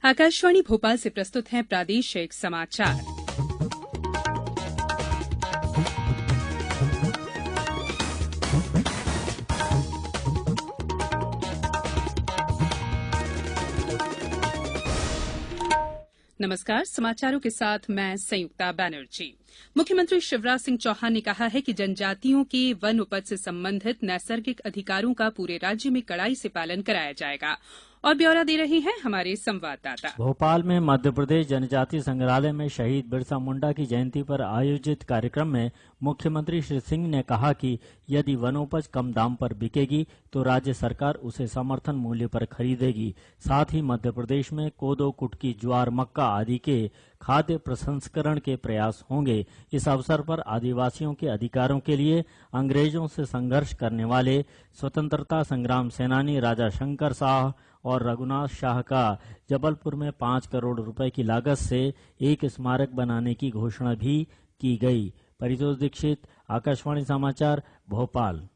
आकाशवाणी भोपाल से प्रस्तुत हैं प्रादेशिक समाचार। नमस्कार, समाचारों के साथ मैं संयुक्ता बैनर्जी। मुख्यमंत्री शिवराज सिंह चौहान ने कहा है कि जनजातियों के वन उपज से संबंधित नैसर्गिक अधिकारों का पूरे राज्य में कड़ाई से पालन कराया जाएगा। और ब्यौरा दे रहे हैं हमारे संवाददाता। भोपाल में मध्य प्रदेश जनजाति संग्रहालय में शहीद बिरसा मुंडा की जयंती पर आयोजित कार्यक्रम में मुख्यमंत्री श्री सिंह ने कहा कि यदि वनोपज कम दाम पर बिकेगी तो राज्य सरकार उसे समर्थन मूल्य पर खरीदेगी। साथ ही मध्य प्रदेश में कोदो, कुटकी, ज्वार, मक्का आदि के खाद्य प्रसंस्करण के प्रयास होंगे। इस अवसर पर आदिवासियों के अधिकारों के लिए अंग्रेजों से संघर्ष करने वाले स्वतंत्रता संग्राम सेनानी राजा शंकर शाह और रघुनाथ शाह का जबलपुर में 5 करोड़ रुपए की लागत से एक स्मारक बनाने की घोषणा भी की गई। परितोष दीक्षित, आकाशवाणी समाचार, भोपाल।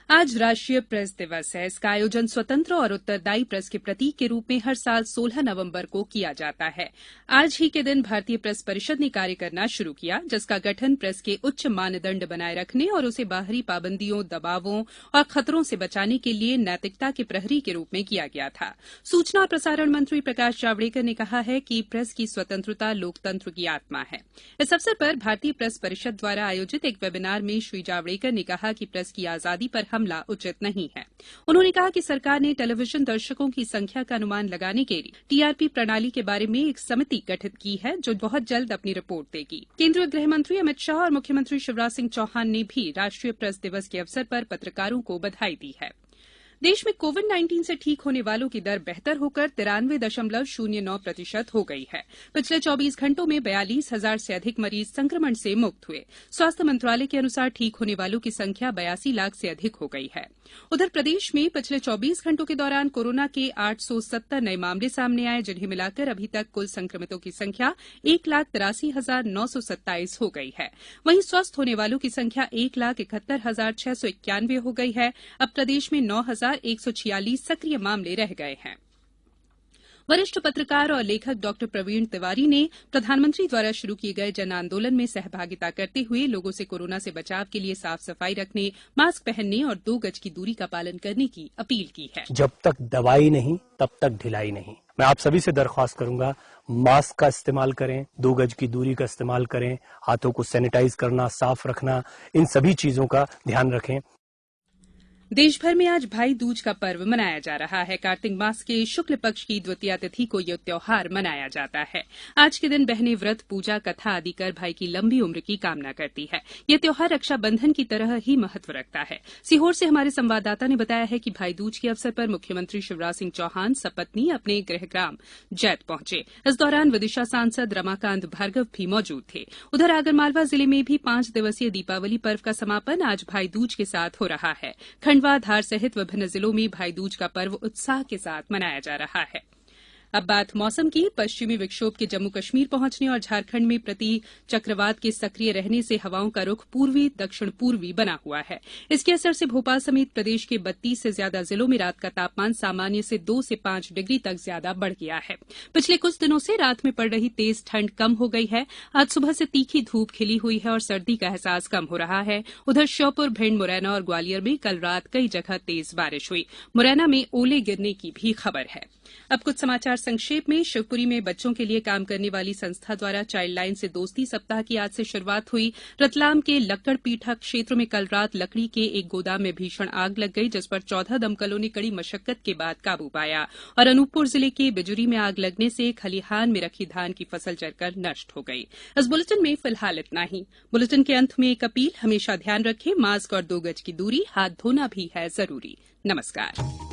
आज राष्ट्रीय प्रेस दिवस है। इसका आयोजन स्वतंत्र और उत्तरदायी प्रेस के प्रतीक के रूप में हर साल 16 नवंबर को किया जाता है। आज ही के दिन भारतीय प्रेस परिषद ने कार्य करना शुरू किया, जिसका गठन प्रेस के उच्च मानदंड बनाए रखने और उसे बाहरी पाबंदियों, दबावों और खतरों से बचाने के लिए नैतिकता के प्रहरी के रूप में किया गया था। सूचना और प्रसारण मंत्री प्रकाश जावड़ेकर ने कहा है कि प्रेस की स्वतंत्रता लोकतंत्र की आत्मा है। इस अवसर पर भारतीय प्रेस परिषद द्वारा आयोजित एक वेबिनार में श्री जावड़ेकर ने कहा कि प्रेस की आजादी पर हमला उचित नहीं है। उन्होंने कहा कि सरकार ने टेलीविजन दर्शकों की संख्या का अनुमान लगाने के लिए टीआरपी प्रणाली के बारे में एक समिति गठित की है, जो बहुत जल्द अपनी रिपोर्ट देगी। केंद्रीय गृह मंत्री अमित शाह और मुख्यमंत्री शिवराज सिंह चौहान ने भी राष्ट्रीय प्रेस दिवस के अवसर पर पत्रकारों को बधाई दी है। देश में कोविड-19 से ठीक होने वालों की दर बेहतर होकर 93.09% हो गई है। पिछले 24 घंटों में 42,000 से अधिक मरीज संक्रमण से मुक्त हुए। स्वास्थ्य मंत्रालय के अनुसार ठीक होने वालों की संख्या 82 लाख से अधिक हो गई है। उधर प्रदेश में पिछले 24 घंटों के दौरान कोरोना के 870 नए मामले सामने आए, जिन्हें मिलाकर अभी तक कुल संक्रमितों की संख्या 1,83,927 हो गई है। वहीं स्वस्थ होने वालों की संख्या 1,71,691 हो गई है। अब प्रदेश में 9,146 सक्रिय मामले रह गए हैं। वरिष्ठ पत्रकार और लेखक डॉक्टर प्रवीण तिवारी ने प्रधानमंत्री द्वारा शुरू किए गए जन आंदोलन में सहभागिता करते हुए लोगों से कोरोना से बचाव के लिए साफ सफाई रखने, मास्क पहनने और 2 गज की दूरी का पालन करने की अपील की है। जब तक दवाई नहीं तब तक ढिलाई नहीं। मैं आप सभी से दरख्वास्त करूंगा, मास्क का इस्तेमाल करें, 2 गज की दूरी का इस्तेमाल करें, हाथों को सैनिटाइज करना, साफ रखना, इन सभी चीजों का ध्यान रखें। देश भर में आज भाई दूज का पर्व मनाया जा रहा है। कार्तिक मास के शुक्ल पक्ष की द्वितीया तिथि को यह त्योहार मनाया जाता है। आज के दिन बहनें व्रत, पूजा, कथा आदि कर भाई की लंबी उम्र की कामना करती है। यह त्योहार रक्षाबंधन की तरह ही महत्व रखता है। सीहोर से हमारे संवाददाता ने बताया है कि भाई दूज के अवसर पर मुख्यमंत्री शिवराज सिंह चौहान सपत्नी अपने गृहग्राम जैत पहुंचे। इस दौरान विदिशा सांसद रमाकांत भार्गव भी मौजूद थे। उधर आगरमालवा जिले में भी 5 दिवसीय दीपावली पर्व का समापन आज भाई दूज के साथ हो रहा है। खंडवा, धार सहित विभिन्न जिलों में भाई दूज का पर्व उत्साह के साथ मनाया जा रहा है। अब बात मौसम की। पश्चिमी विक्षोभ के जम्मू कश्मीर पहुंचने और झारखंड में प्रति चक्रवात के सक्रिय रहने से हवाओं का रुख पूर्वी दक्षिण पूर्वी बना हुआ है। इसके असर से भोपाल समेत प्रदेश के 32 से ज्यादा जिलों में रात का तापमान सामान्य से 2 से 5 डिग्री तक ज्यादा बढ़ गया है। पिछले कुछ दिनों से रात में पड़ रही तेज ठंड कम हो गई है। आज सुबह से तीखी धूप खिली हुई है और सर्दी का एहसास कम हो रहा है। उधर श्योपुर, भिंड, मुरैना और ग्वालियर में कल रात कई जगह तेज बारिश हुई। मुरैना में ओले गिरने की भी खबर है। अब कुछ समाचार संक्षेप में। शिवपुरी में बच्चों के लिए काम करने वाली संस्था द्वारा चाइल्ड लाइन से दोस्ती सप्ताह की आज से शुरुआत हुई। रतलाम के लक्कड़पीठा क्षेत्र में कल रात लकड़ी के एक गोदाम में भीषण आग लग गई, जिस पर 14 दमकलों ने कड़ी मशक्कत के बाद काबू पाया। और अनूपपुर जिले के बिजुरी में आग लगने से खलिहान में रखी धान की फसल जलकर नष्ट हो गई। इस बुलेटिन में फिलहाल इतना ही। बुलेटिन के अंत में एक अपील, हमेशा ध्यान रखें, मास्क और 2 गज की दूरी, हाथ धोना भी है जरूरी। नमस्कार।